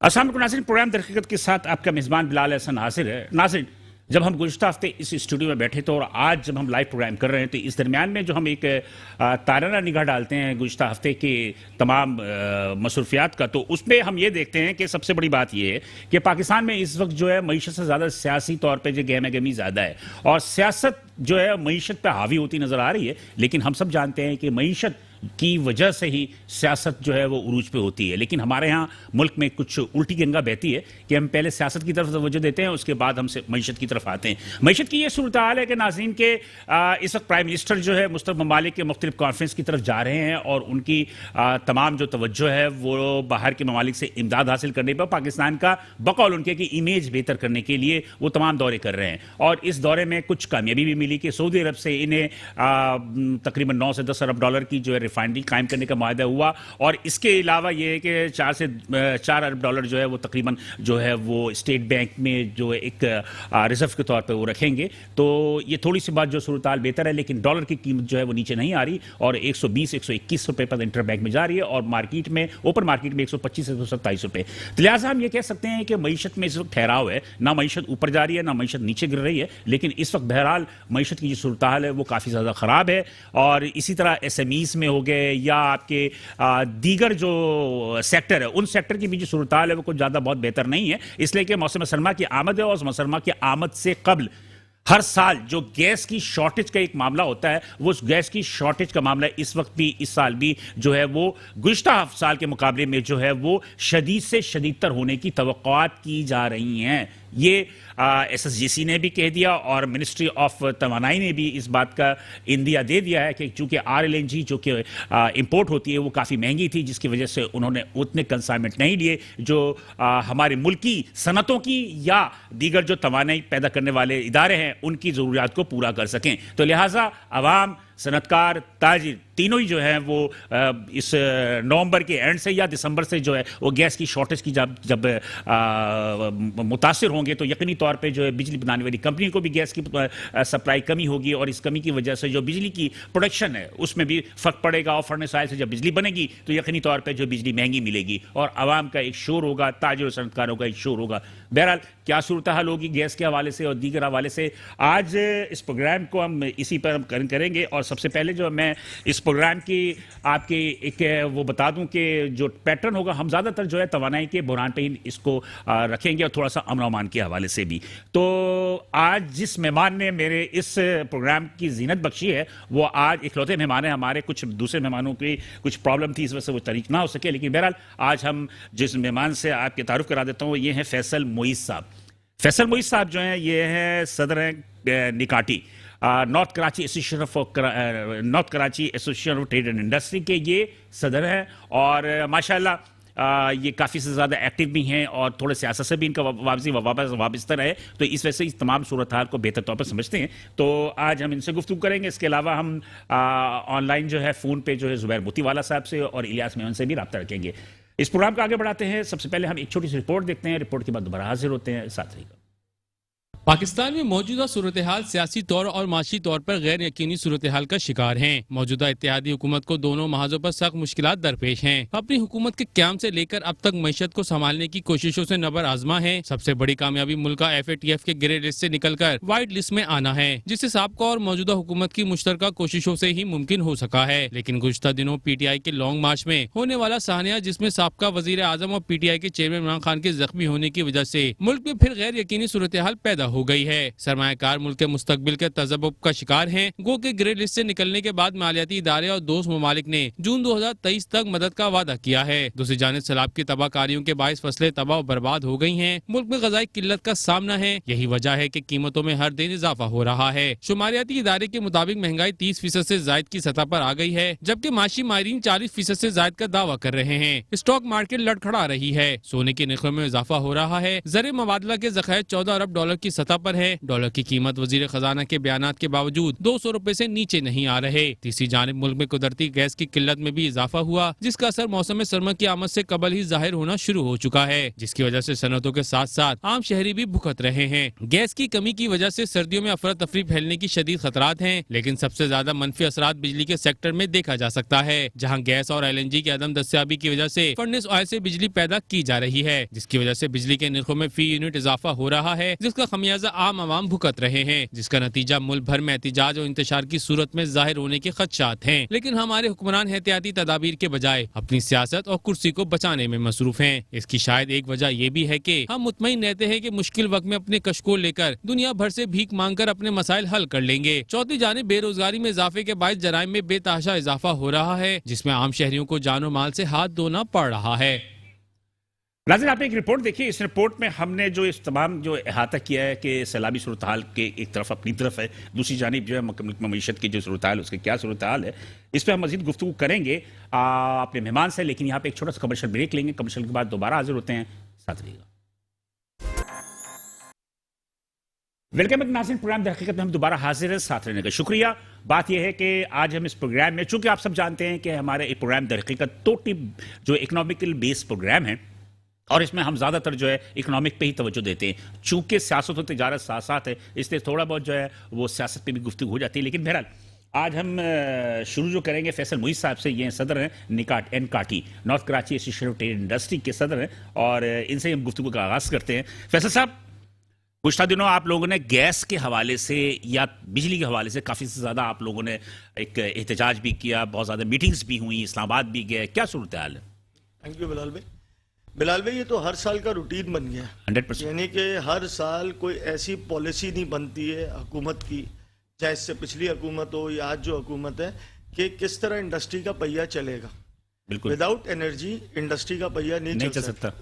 अस्सलाम वालेकुम नाज़रीन, प्रोग्राम दरहकीकत के साथ आपका मेज़बान बिलाल हसन हाजिर है। नाज़रीन, जब हम गुज़िश्ता हफ्ते इस स्टूडियो में बैठे थे और आज जब हम लाइव प्रोग्राम कर रहे हैं तो इस दरमियान में जो हम एक ताराना निगाह डालते हैं गुज़िश्ता हफ्ते के तमाम मसरूफियात का, तो उसमें हम ये देखते हैं कि सबसे बड़ी बात ये है कि पाकिस्तान में इस वक्त जो है मईशत से ज़्यादा सियासी तौर पर जो गहमा गहमी ज़्यादा है और सियासत जो है मईशत पर हावी होती नज़र आ रही है। लेकिन हम सब जानते हैं कि मईशत की वजह से ही सियासत जो है वो उरूज पे होती है। लेकिन हमारे यहाँ मुल्क में कुछ उल्टी गंगा बहती है कि हम पहले सियासत की तरफ तवज्जो देते हैं, उसके बाद हम मईशत की तरफ आते हैं। मईशत की ये सूरत हाल है कि नाज़रीन के इस वक्त प्राइम मिनिस्टर जो है मुख्तलिफ ममालिक के मुख्तलिफ कॉन्फ्रेंस की तरफ जा रहे हैं और उनकी तमाम जो तवज्जो है वो बाहर के ममालिक से इमदाद हासिल करने पर पाकिस्तान का बकौल उनके की इमेज बेहतर करने के लिए वो तमाम दौरे कर रहे हैं। और इस दौरे में कुछ कामयाबी भी मिली कि सऊदी अरब से इन्हें तकरीबन 9 से 10 अरब डॉलर की जो है रिफाइनरी कायम करने का माहदा हुआ और इसके अलावा ये है कि 4 से 4 अरब डॉलर जो है वो तकरीबन जो है वो स्टेट बैंक में जो एक रिजर्व के तौर पे वो रखेंगे। तो ये थोड़ी सी बात जो सूरत हाल बेहतर है, लेकिन डॉलर की कीमत जो है वो नीचे नहीं आ रही और 120-121 रुपए पर इंटर बैंक में जा रही है और मार्केट में ओपन मार्केट में 125 से 127 रुपए। तो लिहाजा हम ये कह सकते हैं कि मईशत में इस वक्त ठहराव है, ना मईशत ऊपर जा रही है ना मईशत नीचे गिर रही है, लेकिन इस वक्त बहरहाल मईशत की जो सूरत हाल है वो काफ़ी ज़्यादा ख़राब है। और इसी तरह SMEs में हो गए या आपके दीगर जो सेक्टर है उन सेक्टर की भी जो सूरत हाल है वो कुछ ज़्यादा बहुत बेहतर नहीं है, इसलिए कि मौसम सरमा की आमद है और मौसम सरमा की आमद से कबल हर साल जो गैस की शॉर्टेज का एक मामला होता है वो उस गैस की शॉर्टेज का मामला इस वक्त भी इस साल भी जो है वो गुज़िश्ता साल के मुकाबले में जो है वो शदीद से शदीदतर होने की तवक्कुआत की जा रही हैं। ये SSGC ने भी कह दिया और मिनिस्ट्री ऑफ तवानाई ने भी इस बात का इंदिया दे दिया है कि चूंकि RLNG जो कि इंपोर्ट होती है वो काफ़ी महंगी थी, जिसकी वजह से उन्होंने उतने कंसाइनमेंट नहीं लिए जो हमारे मुल्की सनतों की या दीगर जो तवानाई पैदा करने वाले इदारे हैं उनकी ज़रूरियात को पूरा कर सकें। तो लिहाजा अवाम, सनतकार, ताजिर तीनों ही जो है वो इस नवंबर के एंड से या दिसंबर से जो है वो गैस की शॉर्टेज की जब मुतासिर होंगे तो यकीनी तौर पे जो है बिजली बनाने वाली कंपनी को भी गैस की सप्लाई कमी होगी और इस कमी की वजह से जो बिजली की प्रोडक्शन है उसमें भी फ़र्क पड़ेगा और फर्नेस ऑयल से जब बिजली बनेगी तो यकीनी तौर पर जो बिजली महंगी मिलेगी और आवाम का एक शोर होगा, ताजिर और सनतकारों का एक शोर होगा। बहरहाल क्या सूरत हाल होगी गैस के हवाले से और दीगर हवाले से आज इस प्रोग्राम को हम इसी पर हम करेंगे। और सबसे पहले जो मैं इस प्रोग्राम की आपके एक वो बता दूं कि जो पैटर्न होगा हम ज़्यादातर जो है तवानाई के बुरहान पे ही इसको रखेंगे और थोड़ा सा अमन अमान के हवाले से भी। तो आज जिस मेहमान ने मेरे इस प्रोग्राम की जीनत बख्शी है वो आज इकलौते मेहमान हैं हमारे, कुछ दूसरे मेहमानों की कुछ प्रॉब्लम थी इस वजह से वो तरीक ना हो सके, लेकिन बहरहाल आज हम जिस मेहमान से आपके तारुफ करा देता हूँ ये हैं फैसल मोइस साहब। फैसल मोइस साहब जो हैं ये हैं सदर हैं NKATI, north Karachi association of trade and industry के ये सदर हैं और माशाल्लाह ये काफ़ी से ज़्यादा एक्टिव भी हैं और थोड़े सियासत से भी इनका वाबस्ता है, तो इस वजह से इस तमाम सूरत हाल को बेहतर तौर पर समझते हैं। तो आज हम इनसे गुफ्तगू करेंगे। इसके अलावा हम ऑनलाइन जो है फ़ोन पे जो है ज़ुबैर मोतीवाला साहब से और इलियास मेमन से भी रब्ता रखेंगे। इस प्रोग्राम को आगे बढ़ाते हैं। सबसे पहले हम एक छोटी सी रिपोर्ट देखते हैं, रिपोर्ट के बाद दोबारा हाजिर होते हैं। साथ रहिएगा। पाकिस्तान में मौजूदा सूरत हाल सियासी तौर और माशी तौर पर गैर यकीनी सूरत हाल का शिकार है। मौजूदा इत्तेहादी हुकूमत को दोनों महाजों पर सख्त मुश्किलात दरपेश हैं। अपनी हुकूमत के क्याम से लेकर अब तक मईशत को संभालने की कोशिशों से नबर आजमा है। सबसे बड़ी कामयाबी मुल्क का FATF के ग्रे लिस्ट से निकलकर वाइट लिस्ट में आना है, जिससे साबका और मौजूदा हुकूमत की मुश्तरका कोशिशों से ही मुमकिन हो सका है। लेकिन गुज़िश्ता दिनों PTI के लॉन्ग मार्च में होने वाला सानिया, जिसमें साबका वजीर आजम और PTI के चेयरमैन इमरान खान के जख्मी होने की वजह से मुल्क में फिर गैर यकीनी सूरत हाल पैदा हो गई है। सरमायाकार मुल्क के मुस्तकबिल के तज़ब्बुब का शिकार हैं। गो के ग्रे लिस्ट से निकलने के बाद मालियाती इदारे और दोस्त ममालिक ने जून 2023 तक मदद का वादा किया है। दूसरी जानिब सैलाब की तबाहकारियों के बाइस फसलें तबाह और बर्बाद हो गई हैं। मुल्क में ग़ज़ाई किल्लत का सामना है। यही वजह है कि कीमतों में हर दिन इजाफा हो रहा है। शुमारियाती इदारे के मुताबिक महंगाई 30% से जायद की सतह पर आ गई है, जबकि माशी माहिरीन 40% से जायद का दावा कर रहे हैं। स्टॉक मार्केट लड़खड़ा रही है। सोने के नरखों में इजाफा हो रहा है। ज़र मुबादला के ज़खायर 14 अरब डॉलर की सतह सतह पर है। डॉलर की कीमत वजीर खजाना के बयानात के बावजूद 200 रुपए से नीचे नहीं आ रहे। तीसरी जानिब मुल्क में कुदरती गैस की किल्लत में भी इजाफा हुआ, जिसका असर मौसम सरमा की आमद से कबल ही जाहिर होना शुरू हो चुका है, जिसकी वजह से सनतों के साथ साथ आम शहरी भी भुगत रहे हैं। गैस की कमी की वजह से सर्दियों में अफरा तफरी फैलने की शदीद खतरात हैं, लेकिन सबसे ज्यादा मनफी असरात बिजली के सेक्टर में देखा जा सकता है, जहाँ गैस और LNG की अदम दस्तियाबी की वजह से फर्नेस ऑयल से बिजली पैदा की जा रही है, जिसकी वजह से बिजली के निर्खों में फी यूनिट इजाफा हो रहा है, जिसका खमियाजा आम आवाम भुगत रहे हैं, जिसका नतीजा मुल्क भर में एहतिजाज और इंतशार की सूरत में जाहिर होने के खदशात हैं। लेकिन हमारे हुक्मरान एहतियाती तदाबीर के बजाय अपनी सियासत और कुर्सी को बचाने में मसरूफ हैं। इसकी शायद एक वजह यह भी है कि हम मुतमईन रहते हैं कि मुश्किल वक्त में अपने कशकोल लेकर दुनिया भर से भीख मांगकर अपने मसाइल हल कर लेंगे। चौथी जानिब बेरोजगारी में इजाफे के बायस जराइम में बेतहाशा इजाफा हो रहा है, जिसमें आम शहरियों को जानो माल से हाथ धोना पड़ रहा है। नाज़रीन, आपने एक रिपोर्ट देखी। इस रिपोर्ट में हमने जो इस तमाम जो अहाता किया है कि सैलाबी सूरत हाल के एक तरफ अपनी तरफ है, दूसरी जानिब जो है मईशत की जो सूरत हाल उसकी क्या सूरत हाल है, इस पर हम मजीद गुफ्तगू करेंगे अपने मेहमान से। लेकिन यहाँ पे एक छोटा सा कमर्शियल ब्रेक लेंगे। कमर्शियल के बाद दोबारा हाजिर होते हैं, साथ रहिएगा। वेलकम बैक नाज़रीन, प्रोग्राम द हकीकत में हम दोबारा हाजिर हैं, साथ रहने का शुक्रिया। बात यह है कि आज हम इस प्रोग्राम में, चूंकि आप सब जानते हैं कि हमारे एक प्रोग्राम द हकीकत टोटली जो इकोनॉमिकल बेस्ड प्रोग्राम है और इसमें हम ज़्यादातर जो है इकोनॉमिक पे ही तवज्जो देते हैं। चूंकि सियासत और तिजारत साथ साथ है, इसलिए थोड़ा बहुत जो है वो सियासत पे भी गुफ्तगू हो जाती है। लेकिन बहरहाल आज हम शुरू जो करेंगे फैसल मुईज़ साहब से। ये सदर हैं NKATI, north Karachi association of trade industry के सदर हैं, और इनसे हम गुफ्तगू का आगाज़ करते हैं। फैसल साहब, कुछ दिनों आप लोगों ने गैस के हवाले से या बिजली के हवाले से काफ़ी ज़्यादा आप लोगों ने एक एहतजाज भी किया, बहुत ज़्यादा मीटिंग्स भी हुई, इस्लामाबाद भी गए, क्या सूरत हाल है? थैंक यू बिलाल भाई, ये तो हर साल का रूटीन बन गया 100%। यानी कि हर साल कोई ऐसी पॉलिसी नहीं बनती है हुकूमत की, चाहे इससे पिछली हुकूमत हो या आज जो हुकूमत है, कि किस तरह इंडस्ट्री का पहिया चलेगा। बिल्कुल, विदाउट एनर्जी इंडस्ट्री का पहिया नहीं चल सकता।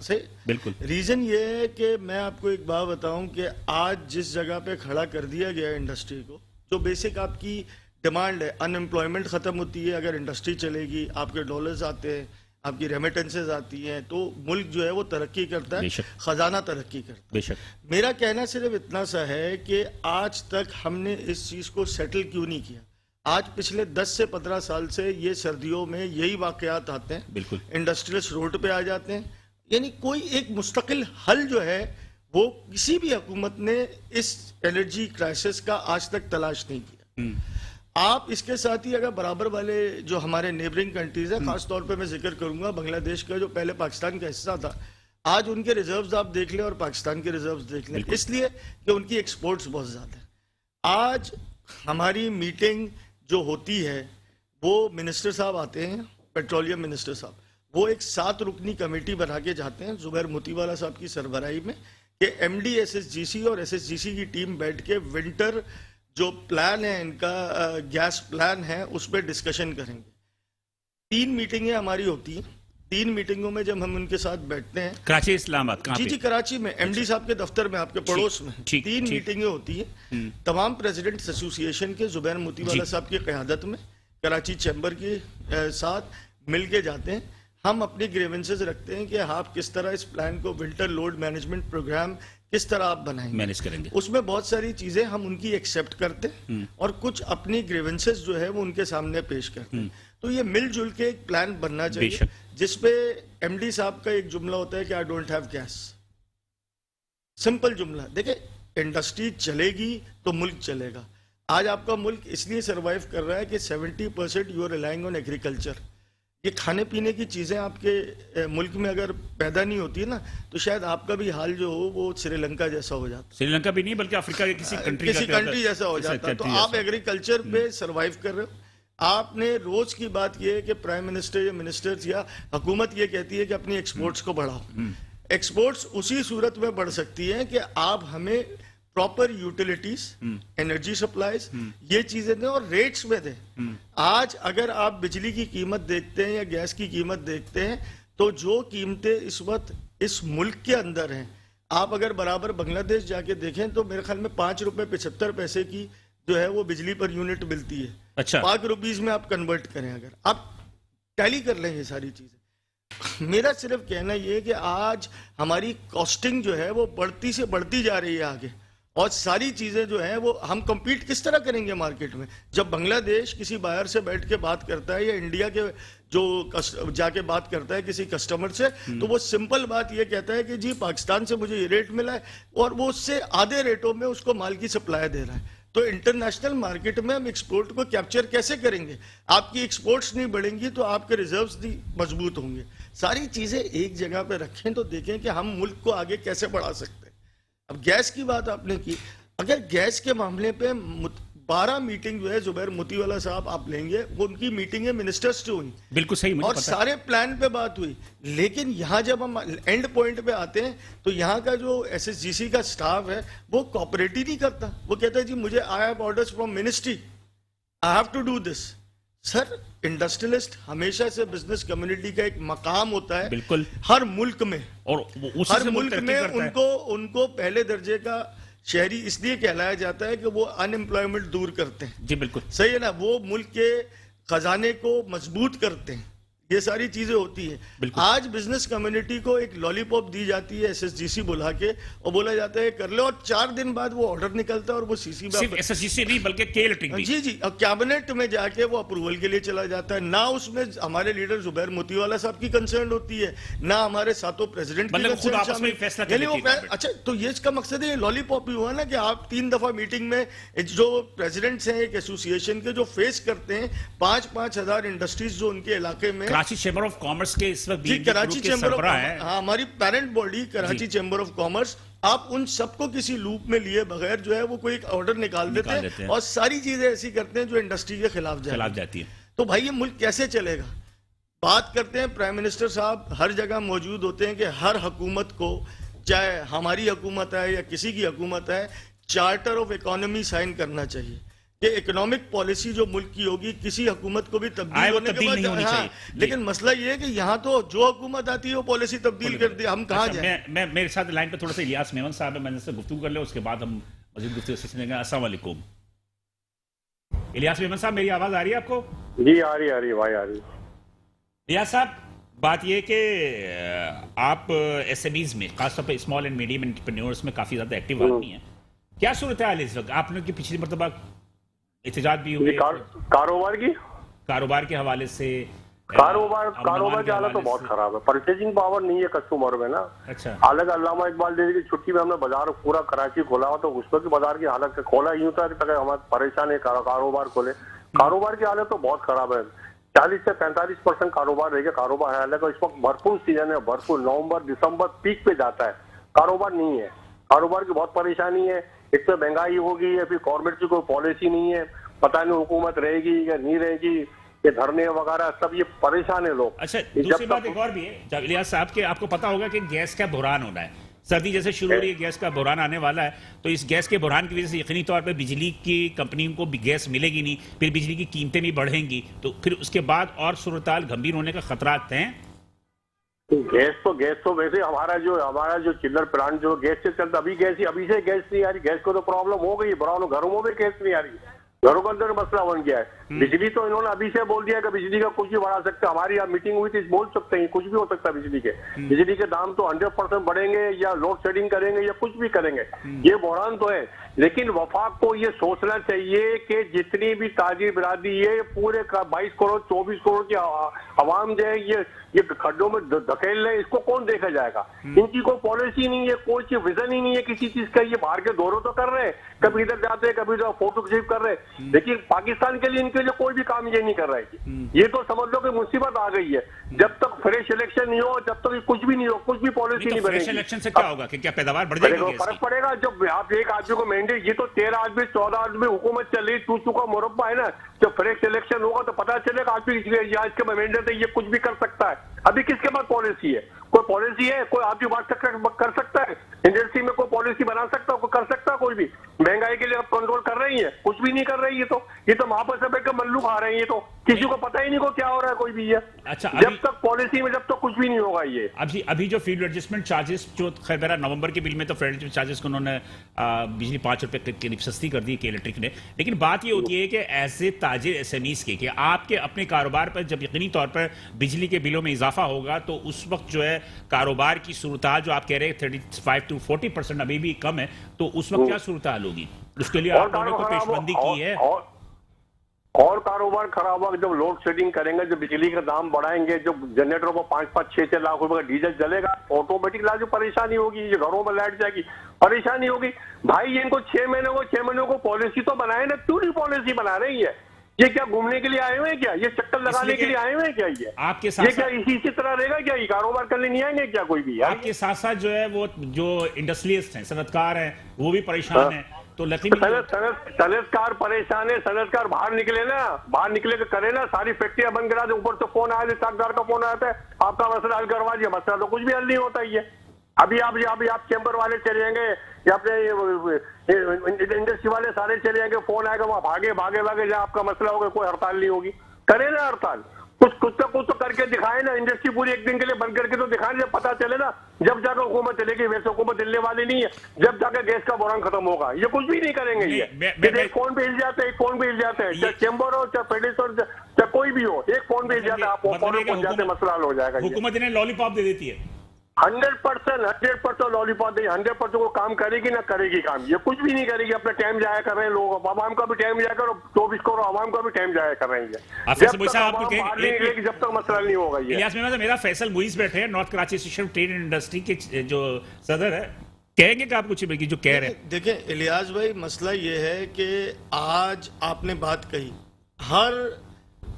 बिल्कुल। रीजन ये है कि मैं आपको एक बात बताऊं कि आज जिस जगह पे खड़ा कर दिया गया है इंडस्ट्री को, जो बेसिक आपकी डिमांड है, अनएम्प्लॉयमेंट खत्म होती है अगर इंडस्ट्री चलेगी, आपके डॉलर्स आते हैं, आपकी रेमिटेंसेज आती हैं, तो मुल्क जो है वो तरक्की करता है, खजाना तरक्की करता है। मेरा कहना सिर्फ इतना सा है कि आज तक हमने इस चीज़ को सेटल क्यों नहीं किया। आज पिछले 10 से 15 साल से ये सर्दियों में यही वाकयात आते हैं, बिल्कुल इंडस्ट्रियल्स रोड पे आ जाते हैं, यानी कोई एक मुस्तकिल हल जो है वो किसी भी हुकूमत ने इस एनर्जी क्राइसिस का आज तक तलाश नहीं किया। आप इसके साथ ही अगर बराबर वाले जो हमारे नेबरिंग कंट्रीज है, खास तौर पे मैं जिक्र करूंगा बांग्लादेश का, जो पहले पाकिस्तान का हिस्सा था, आज उनके रिजर्व्स आप देख लें और पाकिस्तान के रिजर्व्स देख लें, इसलिए कि उनकी एक्सपोर्ट्स बहुत ज़्यादा है। आज हमारी मीटिंग जो होती है वो मिनिस्टर साहब आते हैं, पेट्रोलियम मिनिस्टर साहब, वो एक 7 रुकनी कमेटी बना के जाते हैं जुबैर मोतीवाला साहब की सरबराही में, कि MD SSGC और SSGC की टीम बैठ के विंटर जो प्लान है इनका, गैस प्लान है, उस पर डिस्कशन करेंगे। 3 मीटिंगें हमारी होती हैं। 3 मीटिंगों में जब हम उनके साथ बैठते हैं, कराची इस्लामाबाद, जी कराची में, MD साहब के दफ्तर में, आपके पड़ोस में 3 मीटिंगें होती हैं तमाम प्रेसिडेंट्स एसोसिएशन के, जुबैर मोतीवाला साहब की क़यादत में, कराची चैम्बर के साथ मिल के जाते हैं। हम अपनी ग्रीवेंसेस रखते हैं कि आप किस तरह इस प्लान को, विंटर लोड मैनेजमेंट प्रोग्राम किस तरह आप बनाएंगे, मैनेज करेंगे। उसमें बहुत सारी चीजें हम उनकी एक्सेप्ट करते हैं और कुछ अपनी ग्रीवेंसेस जो है वो उनके सामने पेश करते हैं। तो ये मिलजुल के एक प्लान बनना चाहिए, जिसपे MD साहब का एक जुमला होता है कि I don't have gas. Simple जुमला। देखिए, इंडस्ट्री चलेगी तो मुल्क चलेगा। आज आपका मुल्क इसलिए सर्वाइव कर रहा है कि 70% you are relying on agriculture. ये खाने पीने की चीज़ें आपके मुल्क में अगर पैदा नहीं होती है ना, तो शायद आपका भी हाल जो हो वो श्रीलंका जैसा हो जाता। श्रीलंका भी नहीं, बल्कि अफ्रीका के किसी कंट्री जैसा हो जाता। तो आप एग्रीकल्चर पे सर्वाइव कर रहे हो। आपने रोज की बात ये है कि प्राइम मिनिस्टर या मिनिस्टर्स या हुकूमत ये कहती है कि अपनी एक्सपोर्ट्स को बढ़ाओ। एक्सपोर्ट्स उसी सूरत में बढ़ सकती है कि आप हमें प्रॉपर यूटिलिटीज, एनर्जी सप्लाईज, ये चीजें दें और रेट्स में दें। आज अगर आप बिजली की कीमत देखते हैं या गैस की कीमत देखते हैं, तो जो कीमतें इस वक्त इस मुल्क के अंदर हैं, आप अगर बराबर बांग्लादेश जाके देखें तो मेरे ख्याल में 5 रुपए 75 पैसे की जो है वो बिजली पर यूनिट मिलती है। अच्छा, पाक रुपीज में आप कन्वर्ट करें, अगर आप टैली कर लें ये सारी चीजें। मेरा सिर्फ कहना ये है कि आज हमारी कॉस्टिंग जो है वो बढ़ती से बढ़ती जा रही है आगे, और सारी चीजें जो हैं वो हम compete किस तरह करेंगे मार्केट में? जब बांग्लादेश किसी बायर से बैठ के बात करता है या इंडिया के जो जाके बात करता है किसी कस्टमर से, तो वो सिंपल बात ये कहता है कि जी पाकिस्तान से मुझे ये रेट मिला है, और वो उससे आधे रेटों में उसको माल की सप्लाई दे रहा है। तो इंटरनेशनल मार्केट में हम एक्सपोर्ट को कैप्चर कैसे करेंगे? आपकी एक्सपोर्ट्स नहीं बढ़ेंगी तो आपके रिजर्व्स नहीं मजबूत होंगे। सारी चीजें एक जगह पे रखें तो देखें कि हम मुल्क को आगे कैसे बढ़ा सकते हैं। अब गैस की बात आपने की, अगर गैस के मामले पे 12 मीटिंग जो है जुबैर मोतीवाला साहब आप लेंगे, वो उनकी मीटिंग है मिनिस्टर्स से हुई, बिल्कुल सही, मुझे और पता है। सारे प्लान पे बात हुई। लेकिन यहाँ जब हम एंड पॉइंट पे आते हैं तो यहाँ का जो SSGC का स्टाफ है वो कॉपरेट ही नहीं करता। वो कहता है जी मुझे I have orders from ministry, I have to do this. Sir, industrialist हमेशा से बिजनेस कम्युनिटी का एक मकाम होता है बिल्कुल, हर मुल्क में, और उसी हर से मुल्क तरक्की में करता है। उनको पहले दर्जे का शहरी इसलिए कहलाया जाता है कि वो अनएम्प्लॉयमेंट दूर करते हैं। जी बिल्कुल सही है ना? वो मुल्क के खजाने को मजबूत करते हैं। ये सारी चीजें होती हैं। बिल्कुल। आज बिजनेस कम्युनिटी को एक लॉलीपॉप दी जाती है SSGC बुला के, और बोला जाता है कर लो, और 4 दिन बाद वो ऑर्डर निकलता है और वो CC में सिर्फ SSGC नहीं बल्कि के इलेक्ट्रिक भी। जी जी, और कैबिनेट में जाके वो अप्रूवल के लिए चला जाता है। ना उसमें हमारे लीडर जुबैर मोतीवाला साहब की कंसर्न होती है, ना हमारे सातों प्रेसिडेंट की मतलब खुद concern आपस में शामिल। फैसला कर यानी वो लेती है अच्छा, तो ये इसका मकसद है, ये लॉलीपॉप ही हुआ ना कि आप 3 दफा मीटिंग में जो प्रेसिडेंट्स हैं एक एसोसिएशन के, जो फेस करते हैं 5-5 हजार इंडस्ट्रीज जो उनके इलाके में। कराची चैम्बर ऑफ कॉमर्स के इस वक्त जी, कराची चैम्बर ऑफ, है। हाँ, हमारी parent body Karachi chamber of commerce, आप उन सबको किसी लूप में लिए बगैर जो है वो कोई एक ऑर्डर निकाल देते हैं और सारी चीजें ऐसी करते हैं जो इंडस्ट्री के खिलाफ जाती है। तो भाई ये मुल्क कैसे चलेगा? बात करते हैं, प्राइम मिनिस्टर साहब हर जगह मौजूद होते हैं कि हर हुकूमत को, चाहे हमारी हुकूमत है या किसी की हुकूमत है, चार्टर ऑफ इकोनॉमी साइन करना चाहिए कि इकोनॉमिक पॉलिसी जो मुल्क की होगी किसी हुकूमत को भी तब्दील होने के बाद, नहीं होनी चाहिए। लेकिन मसला ये है कि यहाँ तो जो हुकूमत आती है वो पॉलिसी तब्दील कर दी, हम कहाँ जाएं? मैं मेरे साथ लाइन पे थोड़ा सा इलियास मेमन साहब है, मैंने से गुफ्तगू कर ले, उसके बाद हम मजीद गुफ्तगू से सुनेंगे। अस्सलाम वालेकुम इलियास मेमन साहब, मेरी आवाज आ रही है आपको? जी आ रही भाई, आ रही। इलियास साहब, बात ये कि आप SMEs में, खासतौर पर स्मॉल एंड मीडियम एंटरप्रेन्योर्स में काफी ज्यादा एक्टिव आदमी हैं, क्या सूरत हाल है इस वक्त? आपने की पिछली मरतबा एहतजाज भी हुए कारोबार के हवाले से, कारोबार की हालत तो बहुत खराब है। परचेजिंग पावर नहीं है कस्टमर में ना। अच्छा, अलग अल्लामा इकबाल डेरी की छुट्टी में हमने बाजार पूरा कराची खोला हो, तो उसमें भी बाजार की हालत खोला यूं था कि हमारे परेशान है कारोबार खोले। कारोबार की हालत तो बहुत खराब है। 40 से 45% कारोबार रहेगा। कारोबार हालांकि इस वक्त भरपूर सीजन है, भरपूर नवंबर दिसंबर पीक पे जाता है, कारोबार नहीं है। कारोबार की बहुत परेशानी है। एक तो महंगाई होगी या फिर गवर्नमेंट की कोई पॉलिसी नहीं है, पता नहीं हुकूमत रहेगी या नहीं रहेगी, ये धरने वगैरह सब, ये परेशान है लोग। अच्छा, दूसरी बात एक और भी है जब इलियास साहब के, आपको पता होगा कि गैस का बहरान होना है, सर्दी जैसे शुरू हो रही है, गैस का बहरान आने वाला है, तो इस गैस के बहरान की वजह से यकीनी तौर पर बिजली की कंपनियों को भी गैस मिलेगी नहीं, फिर बिजली की कीमतें भी बढ़ेंगी, तो फिर उसके बाद और सूरत-ए-हाल गंभीर होने का खतरात हैं। गैस तो वैसे हमारा जो चिल्लर प्लांट जो गैस से चलता, अभी से गैस नहीं आ रही। गैस को तो प्रॉब्लम हो गई है, घरों में भी गैस नहीं आ रही, घरों के अंदर मसला बन गया है। बिजली तो इन्होंने अभी से बोल दिया कि बिजली का कुछ भी बढ़ा सकते हैं। हमारी यहाँ मीटिंग हुई थी, बोल सकते हैं कुछ भी हो सकता है बिजली के दाम तो 100% बढ़ेंगे या लोड शेडिंग करेंगे या कुछ भी करेंगे, ये बहरान तो है। लेकिन वफाक को ये सोचना चाहिए कि जितनी भी ताजी बिरादरी है, पूरे 22 करोड़ 24 करोड़ की आवाम जो है ये खड्डों में धकेल रहे, इसको कौन देखा जाएगा? इनकी कोई पॉलिसी नहीं है, कोई विजन ही नहीं है किसी चीज का। ये बाहर के दौरों तो कर रहे हैं, कभी इधर जाते हैं, कभी इधर फोटो खींच कर रहे हैं, लेकिन पाकिस्तान के लिए इनके लिए कोई भी काम ये नहीं कर रहा है। ये तो समझ लो कि मुसीबत आ गई है। जब तक फ्रेश इलेक्शन नहीं हो, जब तक कुछ भी नहीं हो, कुछ भी पॉलिसी नहीं बनेगी। फ्रेश इलेक्शन से क्या होगा कि क्या पैदावार बढ़ जाएगी? फर्क पड़ेगा। जब आप एक आदमी को मैंडेट, ये तो 13 आदमी 14 आदमी हुकूमत चल रही, टूचू का मुरब्बा है ना। जब फ्रेश इलेक्शन होगा तो पता चलेगा आदमी इसके मैंडेट है, ये कुछ भी कर सकता है। अभी किसके पास पॉलिसी है? कोई पॉलिसी है? कोई आदमी बात कर सकता है? इंडस्ट्री में कोई पॉलिसी बना सकता है? कोई कर सकता है? कोई भी महंगाई के लिए आप कंट्रोल कर रही है? कुछ भी नहीं कर रही है। ये तो वहां पर सब एक मल्लू खा रहे हैं। ये तो किसी को पता ही नहीं को क्या हो रहा है कोई भी है। अच्छा, जब तक पॉलिसी में जब तक कुछ भी नहीं होगा। ये अभी जो फील्ड एडजस्टमेंट चार्जेस जो खैर मेरा नवंबर के बिल में तो फील्ड एडजस्टमेंट चार्जेस को उन्होंने बिजली 5 रुपए करीब सस्ती कर दी कि इलेक्ट्रिक ने। लेकिन बात ये होती है कि ऐसे ताजिर SMEs के कि आपके अपने कारोबार पर जब यकीनी तौर पर बिजली के बिलों में इजाफा होगा तो उस वक्त जो है कारोबार की सूरत जो आप कह रहे हैं 35 to 40% अभी भी कम है, तो उस वक्त क्या सूरत होगी? उसके लिए आप लोगों ने पेशबंदी की है। और कारोबार खराब होगा जब लोड शेडिंग करेंगे, जब बिजली का दाम बढ़ाएंगे, जब जनरेटरों को 5-5, 6-6 लाख रुपए का डीजल जलेगा, ऑटोमेटिक लाजो परेशानी होगी, ये घरों में लाइट जाएगी, परेशानी होगी। भाई इनको 6 महीने को पॉलिसी तो बनाए ना, क्यों नहीं पॉलिसी बना रही है? ये क्या घूमने के लिए आए हुए हैं क्या? ये चक्कर लगाने के लिए आए हुए हैं क्या? ये आपके साथ ये क्या इसी तरह रहेगा क्या? ये कारोबार करने नहीं आएंगे क्या कोई भी? आपके साथ साथ जो है वो जो इंडस्ट्रियलिस्ट हैं, सनतकार हैं, वो भी परेशान हैं। तो सनतकार परेशान है। सनतकार बाहर निकले ना, बाहर निकले के करे ना, सारी फैक्ट्रियां बंद करा दे। ऊपर से फोन आया, साक्षात्कार का फोन आता है, आपका मसला हल करवा दिया। मसला तो कुछ भी हल नहीं होता ही है। अभी आप चैम्बर वाले चले जाएंगे या अपने इंडस्ट्री वाले सारे चले जाएंगे, फोन आएगा, वहां भागे जहाँ आपका मसला होगा, कोई हड़ताल नहीं होगी। करे ना हड़ताल, कुछ तो करके दिखाए ना। इंडस्ट्री पूरी एक दिन के लिए बंद करके तो दिखाए, जब पता चले ना, जब जाकर हुकूमत चलेगी। वैसे हुकूमत चलने वाली नहीं है, जब जाकर गैस का बुरान खत्म होगा। ये कुछ भी नहीं करेंगे। ये एक फोन पे हिल जाते हैं, चाहे चैम्बर हो, चाहे फेडरेशन, चाहे कोई भी हो, एक फोन पे हिल जाता है, आप फौरन पहुंच जाते, मसला हल हो जाएगा। हुकूमत इन्हें लॉलीपॉप दे देती है। 100% लॉलीपॉप नहीं, 100% वो काम करेगी ना करेगी काम। ये कुछ भी नहीं करेगी, अपना टाइम जाया कर रहे हैं लोग, आवाम का भी टाइम जाया करो, 24 करोड़ आवाम का भी टाइम जाया कर रहे हैं। जब तक मसला नहीं होगा। ये इलियास मेहमान, मेरा फैसल मुइज बैठे हैं, north Karachi association trade and industry के जो सदर है, कहेंगे कि आप कुछ जो कह रहे हैं? देखिए इलियास भाई, मसला ये है कि आज आपने बात कही, हर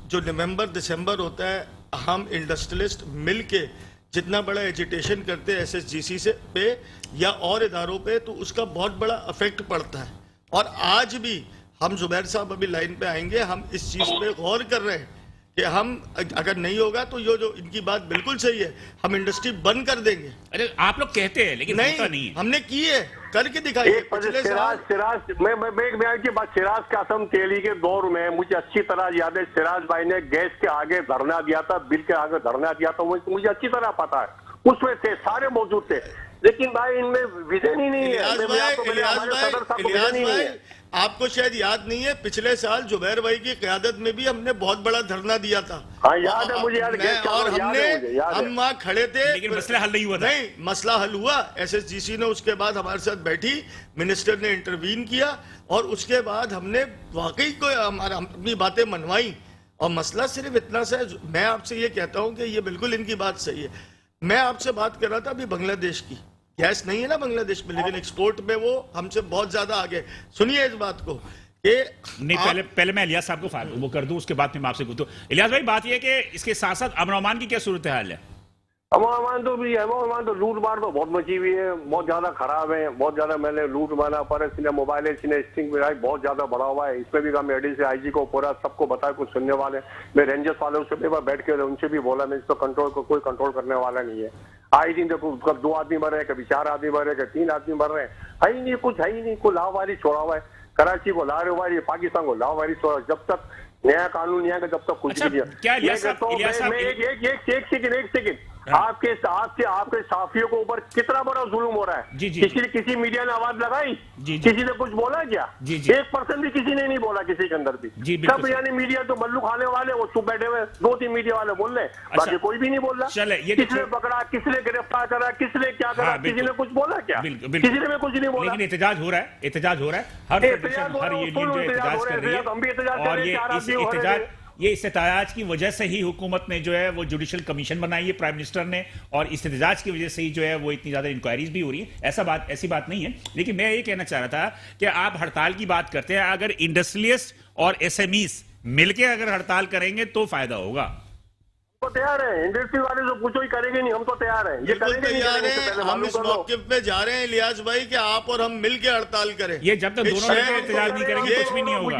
जो नवंबर दिसंबर होता है, हम इंडस्ट्रियलिस्ट मिल के जितना बड़ा एजिटेशन करते हैं SSGC से पे या और इदारों पे, तो उसका बहुत बड़ा इफेक्ट पड़ता है। और आज भी हम जुबैर साहब अभी लाइन पे आएंगे, हम इस चीज़ पे गौर कर रहे हैं कि हम अगर नहीं होगा तो ये जो इनकी बात बिल्कुल सही है, हम इंडस्ट्री बंद कर देंगे। अरे आप लोग कहते हैं लेकिन होता नहीं है। हमने की है, करके दिखाई। सिराज कासम तेली के दौर में मुझे अच्छी तरह याद है, सिराज भाई ने गैस के आगे धरना दिया था, बिल के आगे धरना दिया था, मुझे अच्छी तरह पता है। उसमें थे, सारे मौजूद थे, लेकिन भाई इनमें विजन ही नहीं है। आपको शायद याद नहीं है, पिछले साल जुबैर भाई की क़यादत में भी हमने बहुत बड़ा धरना दिया था। हाँ याद है मुझे, और हम वहाँ खड़े थे, लेकिन मसला हल नहीं हुआ। नहीं, मसला हल हुआ। SSGC ने उसके बाद हमारे साथ बैठी, मिनिस्टर ने इंटरवीन किया, और उसके बाद हमने वाकई को अपनी बातें मनवाई, और मसला सिर्फ इतना सा है। मैं आपसे ये कहता हूँ कि ये बिल्कुल इनकी बात सही है। मैं आपसे बात कर रहा था अभी बांग्लादेश की, गैस नहीं है ना बांग्लादेश में, लेकिन एक्सपोर्ट में वो हमसे बहुत ज्यादा आगे। सुनिए इस बात को कि नहीं, पहले मैं इलियास साहब को वो कर दूं, उसके बाद मैं आपसे पूछूं। इलियास भाई, बात ये कि इसके साथ साथ अमन ओमान की क्या सूरत हाल है? अमन तो लूट मार तो बहुत मची हुई है, बहुत ज्यादा खराब है, बहुत ज्यादा। मैंने लूट मारा पर मोबाइल स्टिंग बहुत ज्यादा बढ़ा हुआ है। इसमें भी हम ADC IG को पूरा सबको बताया, कुछ सुनने वाले। मैं रेंजर्स वालों से भी बैठ के उनसे भी बोला, मैं इसको कोई कंट्रोल करने वाला नहीं है। आई दिन देखो, कब 2 आदमी मर रहे हैं, कभी 4 आदमी मर रहे हैं, कभी 3 आदमी मर रहे हैं। है ही नहीं, कुछ है ही नहीं। कोई लावारी छोड़ा हुआ है, कराची को लावारी, पाकिस्तान को लावारी छोड़ा। जब तक नया कानून नहीं आएगा, जब तक कुछ नहीं है। एक सेकंड, आपके साफियों के ऊपर कितना बड़ा जुल्म हो रहा है। किसी मीडिया ने आवाज लगाई? किसी ने कुछ बोला क्या? 1% भी किसी ने नहीं बोला किसी के अंदर भी। सब यानी मीडिया तो मल्लू खाने वाले, वो चुप बैठे हुए, 2-3 मीडिया वाले बोल रहे, बाकी कोई भी नहीं बोल रहा। किसने पकड़ा, किसने गिरफ्तार करा, किसने क्या करा, किसी ने कुछ बोला क्या? किसी ने कुछ नहीं बोला। लेकिन एहतजाज हो रहा है, एहतजाज हो रहा है, हर यूनियन जो एहतजाज कर रही है, हम भी एहतजाज कर रहे हैं। ये इस एहतजाज की वजह से ही हुकूमत ने जो है वो जुडिशल कमीशन बनाई है प्राइम मिनिस्टर ने, और इस एहतजाज की वजह से ही जो है वो इतनी ज्यादा इंक्वायरीज भी हो रही है। ऐसी बात नहीं है। लेकिन मैं ये कहना चाह रहा था कि आप हड़ताल की बात करते हैं, अगर इंडस्ट्रियलिस्ट और SMEs मिलकर अगर हड़ताल करेंगे तो फायदा होगा। तो तैयार है, इंडस्ट्री वाले जो कुछ ही करेंगे नहीं, हम तो तैयार हैं। ये करेंगे नहीं, हम इस मौके पे जा रहे हैं इलियास भाई कि आप और हम मिलके हड़ताल करें। ये जब तक दोनों मिलकर एहतजाज नहीं करेंगे कुछ भी नहीं होगा।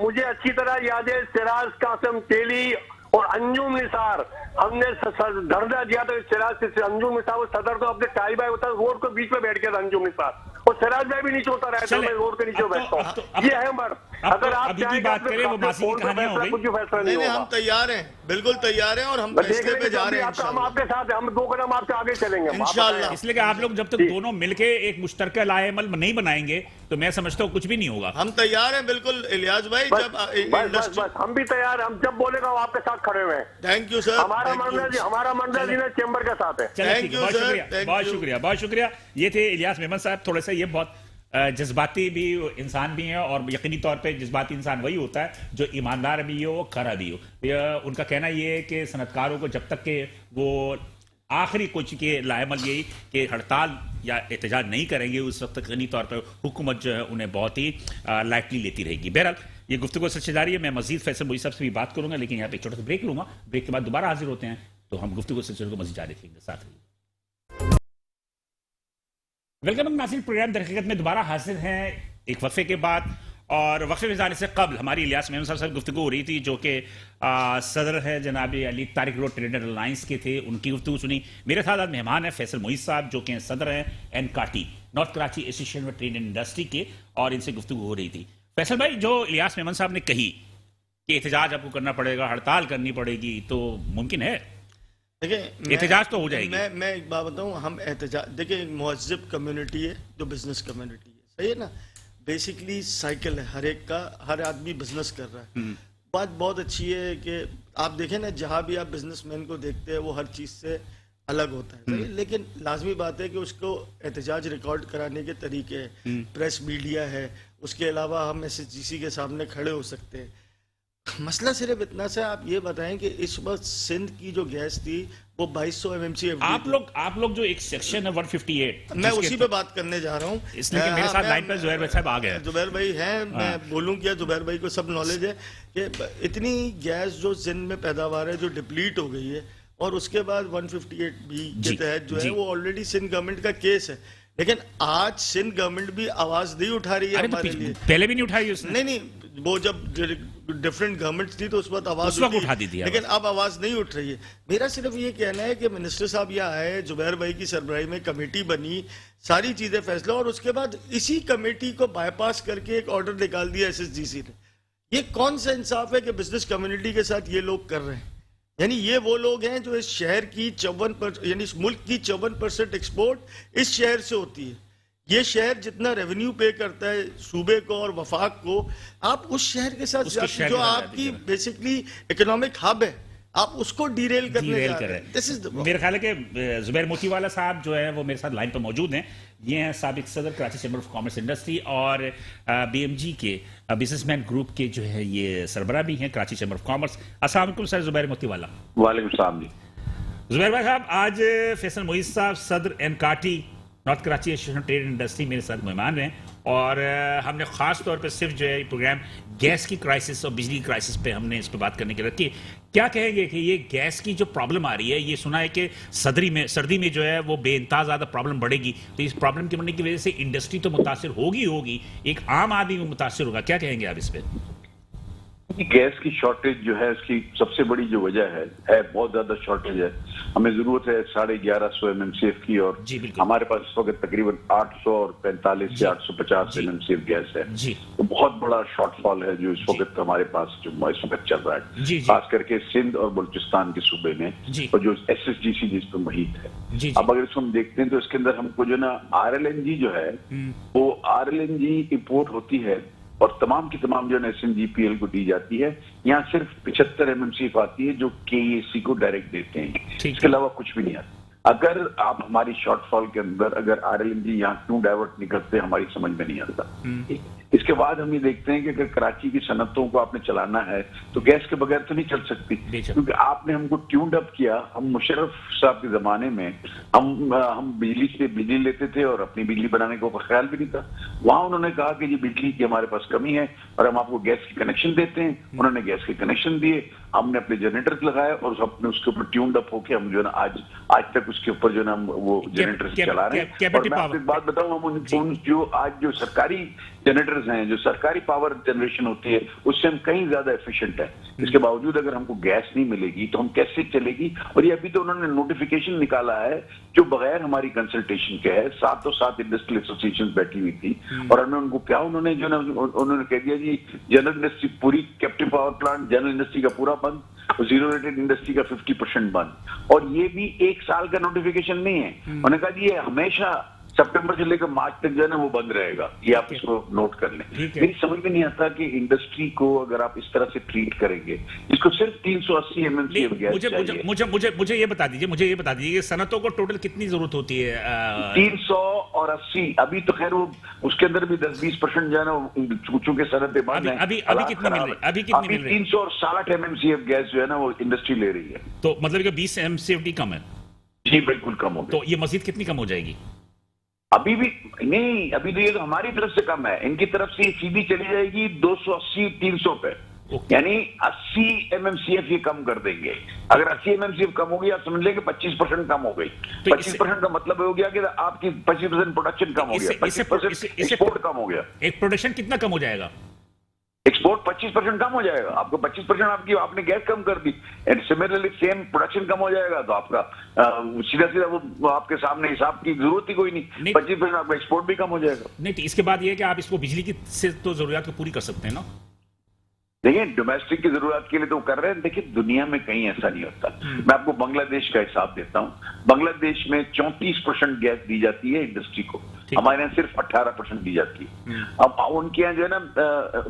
मुझे अच्छी तरह याद है, सिराज कासम तेली और अंजुम निसार, हमने धरना दिया था। सिराज से अंजुम निसार सदर तो अपने टाई बाई होता, रोड के बीच में बैठ गया था अंजुम निसार, और सिराज भाई भी नीचे उतर आए थे, मैं रोड के नीचे बैठता हूँ। ये है उम्र। अगर आप अभी की बात करें वो मासी की कहानियां हो गई। कुछ फैसला नहीं नहीं हम होगा। तैयार हैं, बिल्कुल तैयार हैं, और हम फैसले पे जा रहे हैं हम आपके साथ हैं, हम 2 कदम आपसे आगे चलेंगे इंशाल्लाह। इसलिए कि आप लोग जब तक दोनों मिलके एक मुश्तरका लाएमल नहीं बनाएंगे तो मैं समझता हूँ कुछ भी नहीं होगा। हम तैयार हैं बिल्कुल इलियास भाई। बस, जब बस इंडस्ट्री, हम भी तैयार हैं, हम जब बोलेगा वो आपके साथ खड़े हुए हैं। Thank you sir. हमारा मंडल जी ने चेंबर के साथ है। चलिए Thank ठीक है, you, बहुत sir. शुक्रिया, Thank बहुत you. शुक्रिया, बहुत शुक्रिया। ये थे इलियास मेमन साहब। थोड़ा सा ये बहुत जज्बाती भी इंसान भी हैं, और यकीनी तौर पे जज्बाती इंसान वही होता है जो ईमानदार भी हो, खरा भी हो। उनका कहना ये है कि सनतकारों को जब तक के वो आखिरी कुछ के लाएमल यही कि हड़ताल या एहतजाज नहीं करेंगे, उस वक्त तक यकीनी तौर पर हुकूमत जो है उन्हें बहुत ही लाइटली लेती रहेगी। बहरहाल ये गुफ्तगू सिलसिला जारी है। मैं मजीद फैसल मोई साहब से भी बात करूंगा, लेकिन यहाँ पे एक छोटा सा ब्रेक लूंगा। ब्रेक के बाद दोबारा हाजिर होते हैं तो हम गुफ्तगू सिलसिले को मजीद जारी रखेंगे। साथ ही वेलकम नाज़रीन, प्रोग्राम दर हकीकत में दोबारा हाजिर हैं एक वक्फे के बाद। और वक्फे में जाने से कबल हमारी इलियास मेमन साहब से गुफ्तगू हो रही थी, जो कि सदर है जनाब Ali Tariq road trader alliance के थे। उनकी गुफ्तगू सुनी। मेरे साथ आज मेहमान है फैसल मोई साहब, जो कि सदर हैं एनकाटी, नॉर्थ कराची एसोसिएशन में ट्रेड इंडस्ट्री के, और इनसे गुफ्तगू हो रही थी। फैसल भाई, जो इलियास मेमन साहब ने कही कि एहतजाज आपको करना पड़ेगा, हड़ताल करनी पड़ेगी, तो मुमकिन है? देखिए, एहतजाज तो हो जाएगी। मैं एक बात बताऊं, हम एहतजाज, देखिए एक मुहज्जिब कम्युनिटी है जो बिजनेस कम्युनिटी है, सही है ना। बेसिकली साइकिल है हर एक का, हर आदमी बिजनेस कर रहा है। बात बहुत अच्छी है कि आप देखें ना, जहां भी आप बिजनेसमैन को देखते हैं वो हर चीज से अलग होता है, सही है? लेकिन लाजमी बात है कि उसको एहतजाज रिकॉर्ड कराने के तरीके हैं, प्रेस मीडिया है, उसके अलावा हम SSGC के सामने खड़े हो सकते हैं। मसला सिर्फ इतना सा, आप ये बताएं कि इस वक्त सिंध की जो गैस थी वो 2200 MMC आप लोग जो एक सेक्शन है 158, मैं उसी पे बात करने जा रहा हूँ। इसलिए कि मेरे साथ लाइन पर जुबैर भाई साहब आ गए। जुबैर भाई हैं, मैं बोलूँ क्या, जुबैर भाई को सब नॉलेज है कि इतनी गैस जो सिंध में पैदावार है जो डिप्लीट हो गई है, और उसके बाद 158 भी के तहत जो है वो ऑलरेडी सिंध गवर्नमेंट का केस है। लेकिन आज सिंध गवर्नमेंट भी आवाज नहीं उठा रही है हमारे लिए। पहले भी नहीं उठाई उसने? नहीं, वो जब डिफरेंट गवर्नमेंट थी तो उस वक्त आवाज उठा दी थी, लेकिन अब आवाज नहीं उठ रही है। मेरा सिर्फ ये कहना है कि मिनिस्टर साहब यहाँ आए, जुबैर भाई की सरबराही में कमेटी बनी, सारी चीजें फैसला, और उसके बाद इसी कमेटी को बाईपास करके एक ऑर्डर निकाल दिया SSGC ने। ये कौन सा इंसाफ है कि बिजनेस कम्युनिटी के साथ ये लोग कर रहे हैं? यानी ये वो लोग हैं जो इस शहर की 54%, यानी इस मुल्क की 54% एक्सपोर्ट इस शहर से होती है। ये शहर जितना रेवेन्यू पे करता है सूबे को और वफाक को, आप उस शहर के साथ जो आपकी बेसिकली इकोनॉमिक हब है, आप उसको डीरेल करने जा रहे हैं। This is the मेरे ख्याल है कि जुबैर मोतीवाला साहब जो है वो मेरे साथ लाइन पर मौजूद हैं। ये हैं साबिक सदर Karachi chamber of commerce industry और BMG के बिजनेसमैन ग्रुप के जो है ये सरबराह भी हैं कराची चैम्बर ऑफ कॉमर्स। अस्सलाम वालेकुम सर जुबैर मोतीवाला। वालेकुम सलाम जी। जुबैर भाई साहब, आज फैसल मोईज साहब सदर NKATI north Karachi association trade industry मेरे साथ मेहमान हैं, और हमने ख़ास तौर पे सिर्फ जो है प्रोग्राम गैस की क्राइसिस और बिजली की क्राइसिस पे हमने इस पर बात करने के लिए रखी। क्या कहेंगे कि ये गैस की जो प्रॉब्लम आ रही है, ये सुना है कि सर्दी में जो है वो बेइंतहा ज़्यादा प्रॉब्लम बढ़ेगी, तो इस प्रॉब्लम के बढ़ने की वजह से इंडस्ट्री तो मुतासिर होगी, एक आम आदमी भी मुतासिर होगा। क्या कहेंगे आप इस पर? गैस की शॉर्टेज जो है उसकी सबसे बड़ी जो वजह है बहुत ज्यादा शॉर्टेज है। हमें जरूरत है 1150 MMCF की, और हमारे पास इस वक्त तकरीबन 845 से 850 MMCF गैस है। तो बहुत बड़ा शॉर्टफॉल है जो इस वक्त हमारे पास जो इस वक्त चल रहा है, खास करके सिंध और बलूचिस्तान के सूबे में, और जो SSGC जिस पर मुहित है। अब अगर इसको हम देखते हैं तो इसके अंदर हमको जो ना RLNG जो है वो RLNG इंपोर्ट होती है, और तमाम की तमाम जो है SNGPL को दी जाती है। यहाँ सिर्फ 75 MMCF आती है जो KEC को डायरेक्ट देते हैं, इसके अलावा कुछ भी नहीं आता। अगर आप हमारी शॉर्टफॉल के अंदर अगर RLNG यहाँ क्यों डाइवर्ट निकलते हमारी समझ में नहीं आता। इसके बाद हम ये देखते हैं कि अगर कराची की सनतों को आपने चलाना है तो गैस के बगैर तो नहीं चल सकती, क्योंकि आपने हमको ट्यून्ड अप किया। हम मुशर्रफ साहब के जमाने में हम बिजली से बिजली लेते थे और अपनी बिजली बनाने का ख्याल भी नहीं था। वहां उन्होंने कहा कि ये बिजली की हमारे पास कमी है और हम आपको गैस के कनेक्शन देते हैं। उन्होंने गैस के कनेक्शन दिए, हमने अपने जनरेटर लगाए और अपने उसके ऊपर ट्यून्ड अप होकर हम जो है ना आज तक उसके ऊपर जो है ना हम वो जनरेटर चला रहे हैं। और मैं आपको एक बात बताऊं, हम जो आज जो सरकारी जनरेटर्स हैं, जो सरकारी पावर जनरेशन होती है, उससे हम कहीं ज्यादा एफिशिएंट है। इसके बावजूद अगर हमको गैस नहीं मिलेगी तो हम कैसे चलेगी? और ये अभी तो उन्होंने नोटिफिकेशन निकाला है जो बगैर हमारी कंसल्टेशन के है। 7 इंडस्ट्रियल एसोसिएशन बैठी हुई थी और हमने उनको क्या, उन्होंने जो ना उन्होंने कह दिया जी जनरल इंडस्ट्री पूरी, captive power plant general industry का पूरा बंद, जीरो रेटेड इंडस्ट्री का 50% बंद। और ये भी 1 साल का नोटिफिकेशन नहीं है। उन्होंने कहा जी ये हमेशा सितंबर से लेकर मार्च तक जो है ना वो बंद रहेगा। ये आप इसको नोट कर लें। मेरी समझ में नहीं आता कि इंडस्ट्री को अगर आप इस तरह से ट्रीट करेंगे, इसको सिर्फ 380 MMC मुझे ये बता दीजिए कि सनतों को टोटल कितनी जरूरत होती है? 380। अभी तो खैर वो उसके अंदर भी 10-20% जो है ना, चूंकि सनतें बंद हैं। अभी कितनी मिल रही? 360 MMCF गैस जो है ना वो इंडस्ट्री ले रही है। तो मतलब कि 20 MCFD कम है? जी बिल्कुल कम हो गया। तो ये मजीद कितनी कम हो जाएगी? अभी भी नहीं, अभी तो ये तो हमारी तरफ से कम है, इनकी तरफ से सीधी चली जाएगी 280-300 पे। यानी 80 MMCF ये कम कर देंगे। अगर 80 MMCF कम होगी, आप समझ लेंगे 25% कम हो गई। तो 25% का मतलब हो गया कि आपकी 25% प्रोडक्शन कम हो गया, 25% एक्सपोर्ट कम हो गया। एक प्रोडक्शन कितना कम हो जाएगा? एक्सपोर्ट 25% कम हो जाएगा। आपको 25% आपने गैस कम कर दी, एंड सिमिलरली सेम प्रोडक्शन कम हो जाएगा, तो आपका सीधा वो आपके सामने हिसाब की जरूरत ही कोई नहीं। 25% आपका एक्सपोर्ट भी कम हो जाएगा। नहीं, तो इसके बाद ये है कि आप इसको बिजली की से तो जरूरत को पूरी कर सकते हैं ना? देखिए डोमेस्टिक की जरूरत के लिए तो कर रहे हैं। देखिए दुनिया में कहीं ऐसा नहीं होता। मैं आपको बांग्लादेश का हिसाब देता हूँ। बांग्लादेश में 34% गैस दी जाती है इंडस्ट्री को, हमारे यहाँ सिर्फ 18% दी जाती है। अब उनके यहाँ जो है ना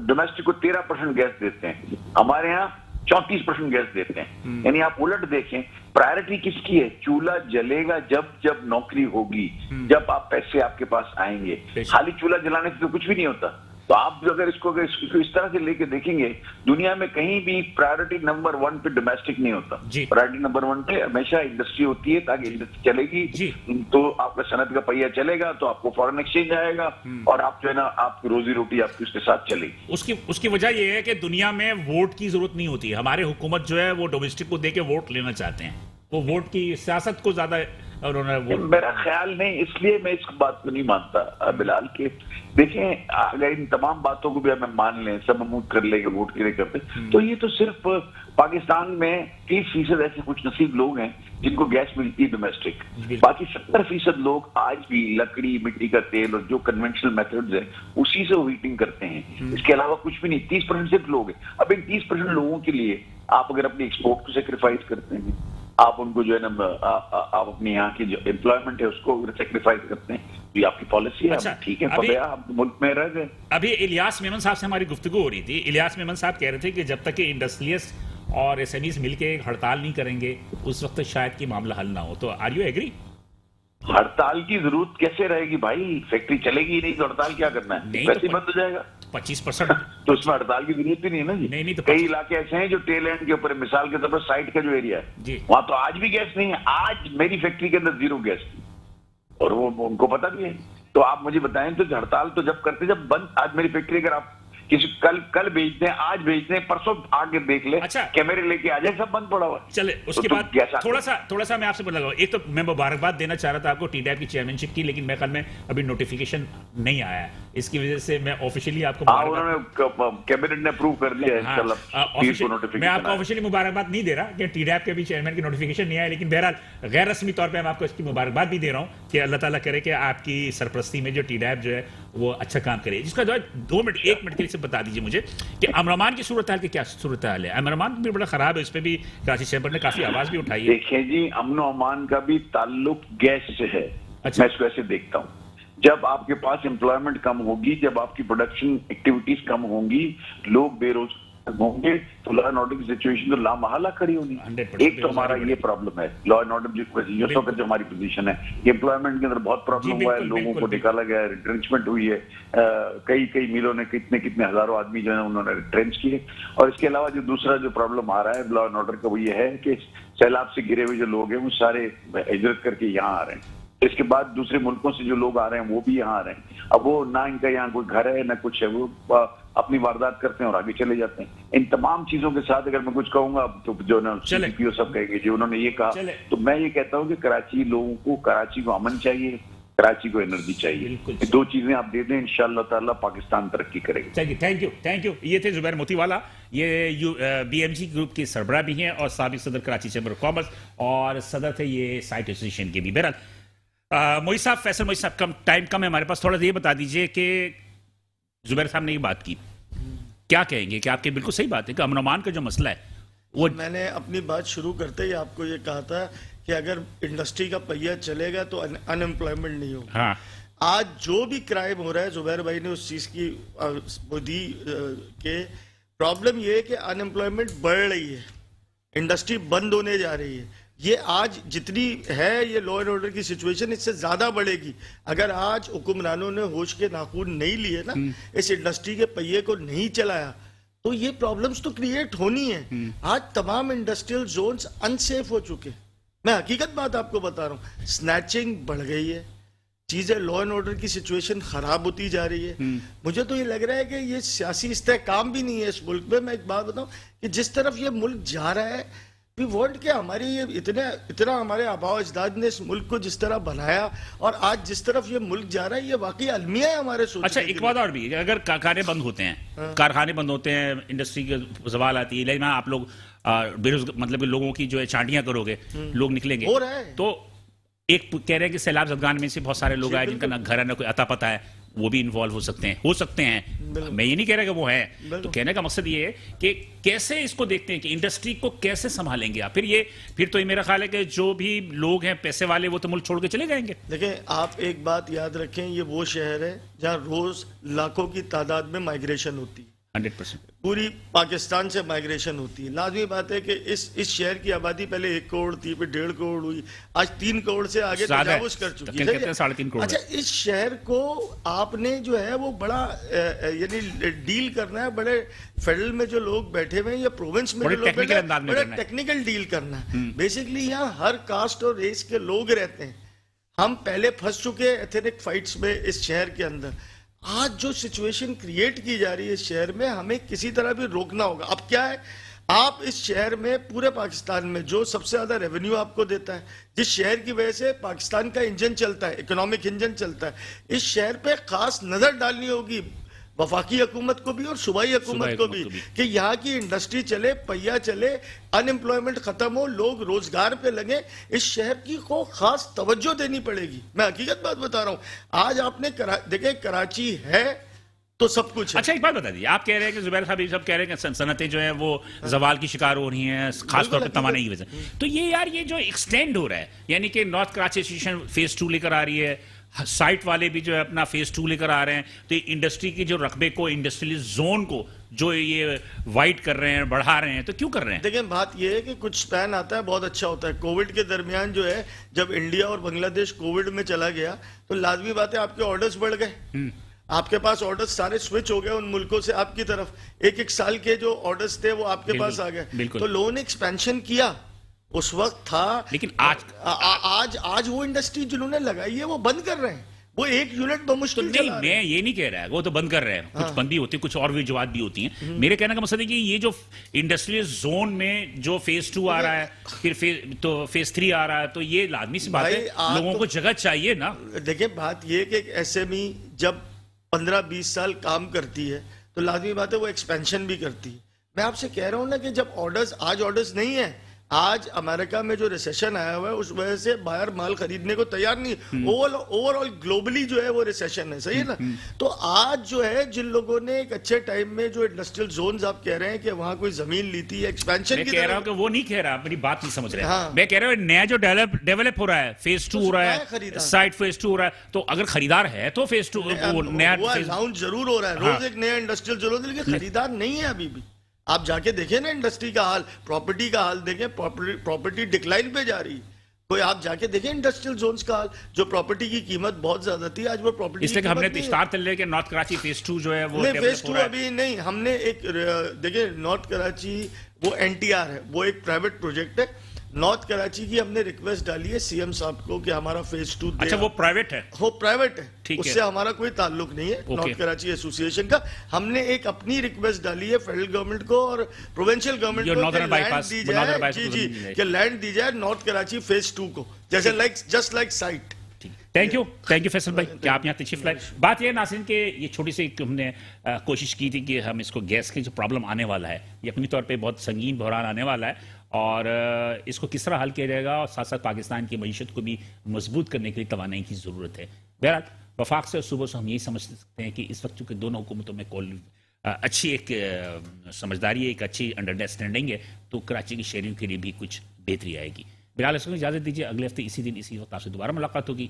डोमेस्टिक को 13% गैस देते हैं, हमारे यहाँ 34% गैस देते हैं। यानी आप उलट देखें, प्रायोरिटी किसकी है? चूल्हा जलेगा जब जब नौकरी होगी, जब आप पैसे आपके पास आएंगे। खाली चूल्हा जलाने से तो कुछ भी नहीं होता। तो आप अगर इसको इस तरह से लेके देखेंगे, दुनिया में कहीं भी प्रायोरिटी नंबर 1 पे डोमेस्टिक नहीं होता। प्रायोरिटी नंबर 1 पे हमेशा इंडस्ट्री होती है, ताकि इंडस्ट्री चलेगी तो आपका सनत का पहिया चलेगा, तो आपको फॉरेन एक्सचेंज आएगा और आप जो है ना आपकी रोजी रोटी आपकी उसके साथ चलेगी। उसकी वजह यह है कि दुनिया में वोट की जरूरत नहीं होती है। हमारे हुकूमत जो है वो डोमेस्टिक को देके वोट लेना चाहते हैं, वो वोट की सियासत को ज्यादा मेरा ख्याल नहीं, इसलिए मैं इस बात को नहीं मानता बिलाल के। देखें अगर इन तमाम बातों को भी हमें मान लें, सब हम कर लेंगे वोट के लिए करते, तो ये तो सिर्फ पाकिस्तान में 30% ऐसे कुछ नसीब लोग हैं जिनको गैस मिलती है डोमेस्टिक। बाकी 70% लोग आज भी लकड़ी, मिट्टी का तेल और जो कन्वेंशनल मेथड्स हैं उसी से हीटिंग करते हैं। इसके अलावा कुछ भी नहीं। 30% सिर्फ लोग हैं। अब इन 30% लोगों के लिए आप अगर अपनी एक्सपोर्ट को सेक्रीफाइस करते हैं, आप उनको जो है ना आप अपने यहाँ की जो एम्प्लॉयमेंट है उसको सेक्रीफाइस करते हैं, तो ये आपकी पॉलिसी है। अच्छा, ठीक है, पकड़ा आप मुल्क में रह गए। अभी इलियास मेमन साहब से हमारी गुफ्तगू हो रही थी। इलियास मेमन साहब कह रहे थे कि जब तक कि इंडस्ट्रियलिस्ट और SMEs मिलके एक हड़ताल नहीं करेंगे उस वक्त शायद कि मामला हल ना हो। तो आर यू एग्री? हड़ताल की जरूरत कैसे रहेगी भाई? फैक्ट्री चलेगी ही नहीं तो हड़ताल क्या करना है? वैसे ही बंद हो जाएगा। 25% तो उसमें हड़ताल की जरूरत भी नहीं है ना जी। नहीं, तो कई इलाके ऐसे हैं जो टेल एंड के ऊपर, मिसाल के तौर पर साइट का जो एरिया है वहां तो आज भी गैस नहीं है। आज मेरी फैक्ट्री के अंदर 0 गैस थी और वो उनको पता भी है। तो आप मुझे बताएं, तो हड़ताल तो जब करते जब बंद, आज मेरी फैक्ट्री अगर आप किसी कल बेचते हैं, आज बेचते हैं, परसों आगे देख ले, अच्छा, कैमरे लेके आ जाए, सब बंद पड़ा हुआ। चले उसके बाद थोड़ा सा मैं आपसे बोल रहा हूँ। एक तो मैं मुबारकबाद देना चाह रहा था आपको TDAP की चेयरमैनशिप की, लेकिन मेरे ख्याल में अभी नोटिफिकेशन नहीं आया है, इसकी वजह से मैं ऑफिशियली आपको कैबिनेट ने अप्रूव कर दिया है। मैं आपको ऑफिशियली मुबारकबाद नहीं दे रहा कि TDAP के भी चेयरमैन की नोटिफिकेशन नहीं आया, लेकिन बहरहाल गैर रस्मी तौर पर मैं आपको इसकी मुबारकबाद भी दे रहा हूँ कि अल्लाह ताला करे कि आपकी सरपरस्ती में जो TDAP जो है वो अच्छा काम करे। जिसका जो है 1 मिनट के लिए बता दीजिए मुझे कि अमरमान की सूरत हाल की क्या सूरत हाल है? अमरमान भी बड़ा खराब है, इस पे भी कराची चैम्बर ने काफी आवाज भी उठाई है। देखिए जी, अमन अमान का भी ताल्लुक गैस से है। अच्छा। मैं इसको ऐसे देखता हूँ, जब आपके पास एम्प्लॉयमेंट कम होगी, जब आपकी प्रोडक्शन एक्टिविटीज कम होंगी, लोग बेरोजगार होंगे, तो लॉ एंड ऑर्डर की सिचुएशन तो लामाहाला खड़ी होगी। एक तो हमारा ये प्रॉब्लम है, लॉ एंड ऑर्डर जो हमारी पोजीशन है, एम्प्लॉयमेंट के अंदर बहुत प्रॉब्लम हुआ है, लोगों को निकाला गया है, रिट्रेंचमेंट हुई है, कई मिलों ने कितने हजारों आदमी जो है उन्होंने रिट्रेंच किए। और इसके अलावा जो दूसरा जो प्रॉब्लम आ रहा है लॉ एंड ऑर्डर का, वो ये है कि सैलाब से घिरे हुए जो लोग हैं वो सारे हिजरत करके यहाँ आ रहे हैं। इसके बाद दूसरे मुल्कों से जो लोग आ रहे हैं वो भी यहाँ आ रहे हैं। अब वो ना इनका यहाँ कोई घर है ना कुछ है, वो अपनी वारदात करते हैं और आगे चले जाते हैं। इन तमाम चीजों के साथ अगर मैं कुछ कहूंगा तो जो ना CPO सब कहेंगे जी उन्होंने ये कहा, तो मैं ये कहता हूँ कि कराची को अमन चाहिए, कराची को एनर्जी चाहिए। बिल्कुल। ये दो चीजें आप दे दें, इंशाअल्लाह ताला पाकिस्तान तरक्की करेगा। चलिए, थैंक यू। ये थे जुबैर मोतीवाला, ये BMG ग्रुप के सरबराह भी हैं और साबिक सदर कराची चैम्बर ऑफ कॉमर्स और सदर थे ये साइट एसोसिएशन के भी। बहरहाल मोई साहब, फैसल मोई साहब, टाइम कम है हमारे पास, थोड़ा ये बता दीजिए कि जुबैर साहब ने ये बात की, क्या कहेंगे कि आपके बिल्कुल सही बात है कि अमन अमान का जो मसला है वो मैंने अपनी बात शुरू करते ही आपको ये कहा था कि अगर इंडस्ट्री का पहिया चलेगा तो अनएम्प्लॉयमेंट नहीं होगा। हाँ, आज जो भी क्राइम हो रहा है, जुबैर भाई ने उस चीज की दी के प्रॉब्लम ये है कि अनएम्प्लॉयमेंट बढ़ रही है, इंडस्ट्री बंद होने जा रही है। ये आज जितनी है ये लॉ एंड ऑर्डर की सिचुएशन इससे ज्यादा बढ़ेगी अगर आज हुक्मरानों ने होश के नाखून नहीं लिए ना, इस इंडस्ट्री के पहिए को नहीं चलाया तो ये प्रॉब्लम्स तो क्रिएट होनी है। आज तमाम इंडस्ट्रियल जोन्स अनसेफ हो चुके, मैं हकीकत बात आपको बता रहा हूँ। स्नैचिंग बढ़ गई है, चीजें लॉ एंड ऑर्डर की सिचुएशन खराब होती जा रही है। मुझे तो ये लग रहा है कि ये सियासी इस्तेहकाम भी नहीं है इस मुल्क में। मैं एक बात बताऊं कि जिस तरफ ये मुल्क जा रहा है, वी वांट कि हमारी ये इतना हमारे आबा अजदाद ने इस मुल्क को जिस तरह बनाया और आज जिस तरफ ये मुल्क जा रहा है, ये वाकई अलमिया है हमारे सोचने अच्छा, के एक लिए। बात और भी, अगर कारखाने बंद होते हैं, कारखाने बंद होते हैं, इंडस्ट्री के सवाल आती है, लेकिन आप लोग बेरोजगार मतलब कि लोगों की जो है चांटियां करोगे, लोग निकलेंगे, हो रहा है। तो एक कह रहे हैं कि सैलाब जदगान में से बहुत सारे लोग आए जिनका ना घर है ना कोई अता पता है, वो भी इन्वॉल्व हो सकते हैं। मैं ये नहीं कह रहा कि वो है, तो कहने का मकसद ये है कि कैसे इसको देखते हैं कि इंडस्ट्री को कैसे संभालेंगे आप। फिर तो ये मेरा ख्याल है कि जो भी लोग हैं पैसे वाले वो तो मुल्क छोड़ के चले जाएंगे। देखें, आप एक बात याद रखें, ये वो शहर है जहाँ रोज लाखों की तादाद में माइग्रेशन होती है, 100%। पूरी पाकिस्तान से माइग्रेशन होती है। लाजमी बात है कि इस शहर की आबादी पहले 1 करोड़ थी, फिर 1.5 करोड़ हुई, आज 3 करोड़ से आगे ज्यादा है। तजावुज कर चुकी कहते हैं 3.5 करोड़। अच्छा, इस शहर को आपने जो है वो बड़ा यानी डील करना है, बड़े फेडरल में जो लोग बैठे हुए हैं या प्रोविंस में बड़े जो लोग technical बैठे अंदाज हैं, में बड़ा करना है। टेक्निकल डील करना है। बेसिकली यहाँ हर कास्ट और रेस के लोग रहते हैं। हम पहले फंस चुके हैं एथनिक फाइट्स में इस शहर के अंदर। आज जो सिचुएशन क्रिएट की जा रही है इस शहर में, हमें किसी तरह भी रोकना होगा। अब क्या है, आप इस शहर में पूरे पाकिस्तान में जो सबसे ज्यादा रेवेन्यू आपको देता है, जिस शहर की वजह से पाकिस्तान का इंजन चलता है, इकोनॉमिक इंजन चलता है, इस शहर पे खास नजर डालनी होगी वफाकी हुकूमत को भी और सूबाई हुकूमत को भी कि यहाँ की इंडस्ट्री चले, पहिया चले, अनएम्प्लॉयमेंट खत्म हो, लोग रोजगार पे लगे। इस शहर की को खास तवज्जो देनी पड़ेगी। मैं हकीकत बात बता रहा हूँ। आज आपने देखे कराची है तो सब कुछ है। अच्छा, एक बात बता दीजिए, आप कह रहे हैं कि जुबैर साहब ये सब कह रहे हैं कि सनतें जो है वो जवाल की शिकार हो रही हैं, खासतौर पर तवानाई की वजह से। तो ये यार ये जो एक्सटेंड हो रहा है, यानी कि नॉर्थ कराची एसोसिएशन फेज 2 लेकर आ रही है, साइट वाले भी जो है अपना फेज 2 लेकर आ रहे हैं, तो इंडस्ट्री की जो रकबे को, इंडस्ट्रियल जोन को जो ये वाइड कर रहे हैं, बढ़ा रहे हैं, तो क्यों कर रहे हैं? देखिए, बात ये है कि कुछ स्पैन आता है, बहुत अच्छा होता है। कोविड के दरमियान जो है, जब इंडिया और बांग्लादेश कोविड में चला गया तो लाजमी बात है आपके ऑर्डर्स बढ़ गए, आपके पास ऑर्डर्स सारे स्विच हो गए उन मुल्कों से आपकी तरफ। एक साल के जो ऑर्डर्स थे वो आपके पास आ गए, तो लोगों ने एक्सपेंशन किया, उस वक्त था। लेकिन आज वो इंडस्ट्री जिन्होंने लगाई है वो बंद कर रहे हैं, वो 1 यूनिट बमुश्किल तो नहीं, मैं ये नहीं कह रहा है वो तो बंद कर रहे हैं, कुछ बंद भी होती है, कुछ और वजूहात भी होती हैं। मेरे कहने का मकसद है कि ये जो इंडस्ट्रियल जोन में जो फेज 2 आ रहा है, फिर फेज 3 आ रहा है, तो ये लाजमी सी बात है, लोगों को जगह चाहिए ना। देखिए, बात ये कि एक SME जब 15-20 साल काम करती है तो लाजमी बात है वो एक्सपेंशन भी करती है। मैं आपसे कह रहा हूं ना कि जब आज ऑर्डर्स नहीं है, आज अमेरिका में जो रिसेशन आया हुआ है उस वजह से बाहर माल खरीदने को तैयार नहीं, ओवरऑल ग्लोबली जो है वो रिसेशन है, सही है ना। तो आज जो है जिन लोगों ने एक अच्छे टाइम में जो इंडस्ट्रियल जोन्स आप कह रहे हैं कि वहां कोई जमीन ली थी एक्सपेंशन की, कह रहा हूं कि वो नहीं कह रहा, मेरी बात नहीं समझ रहे। मैं कह रहा हूं नया जो डेवलप हो रहा है, फेज 2 हो रहा है, साइट फेज 2 हो रहा है, तो अगर खरीदार है तो फेज 2 नया लॉन्च जरूर हो रहा है, रोज एक नया इंडस्ट्रियल जोन, लेकिन खरीदार नहीं है अभी भी। आप जाके देखें ना इंडस्ट्री का हाल, प्रॉपर्टी का हाल देखें, प्रॉपर्टी डिक्लाइन पे जा रही है। कोई आप जाके देखें इंडस्ट्रियल जोन्स का हाल, जो प्रॉपर्टी की कीमत बहुत ज्यादा थी आज वो प्रॉपर्टी, इसलिए कि हमने इश्तार तल के नॉर्थ कराची फेज 2 जो है वो फेज 2 अभी नहीं, हमने एक देखिए नॉर्थ कराची वो NTR है, वो एक प्राइवेट प्रोजेक्ट है। नॉर्थ कराची की हमने रिक्वेस्ट डाली है CM साहब को कि हमारा फेज 2 अच्छा वो प्राइवेट है, वो प्राइवेट है, ठीक उससे हमारा कोई ताल्लुक नहीं है नॉर्थ कराची एसोसिएशन का। हमने एक अपनी रिक्वेस्ट डाली है फेडरल गवर्नमेंट को और प्रोविंशियल गवर्नमेंट को कि लैंड दी जाए, जी कि लैंड दी जाए नॉर्थ कराची फेज 2 को, जैसे just like site. Thank you Faisal भाई कि आप यहाँ तशरीफ लाए। बात यह नाज़रीन के ये छोटी सी हमने कोशिश की थी कि हम इसको गैस की जो प्रॉब्लम आने वाला है यकीनी तौर पे बहुत संगीन बहरान आने वाला है और इसको किस तरह हल किया जाएगा और साथ साथ पाकिस्तान की मईशत को भी मजबूत करने के लिए तवानाई की ज़रूरत है। बहरहाल वफाक से और सुबह से हम यही समझ सकते हैं कि इस वक्त चूँकि दोनों हुकूमतों में अच्छी एक समझदारी है, एक अच्छी अंडरस्टैंडिंग है, तो कराची की शहरियों के लिए भी कुछ बेहतरी आएगी। बिलाल इसको इजाज़त दीजिए, अगले हफ्ते इसी दिन इसी वक्त आपसे दोबारा मुलाकात होगी।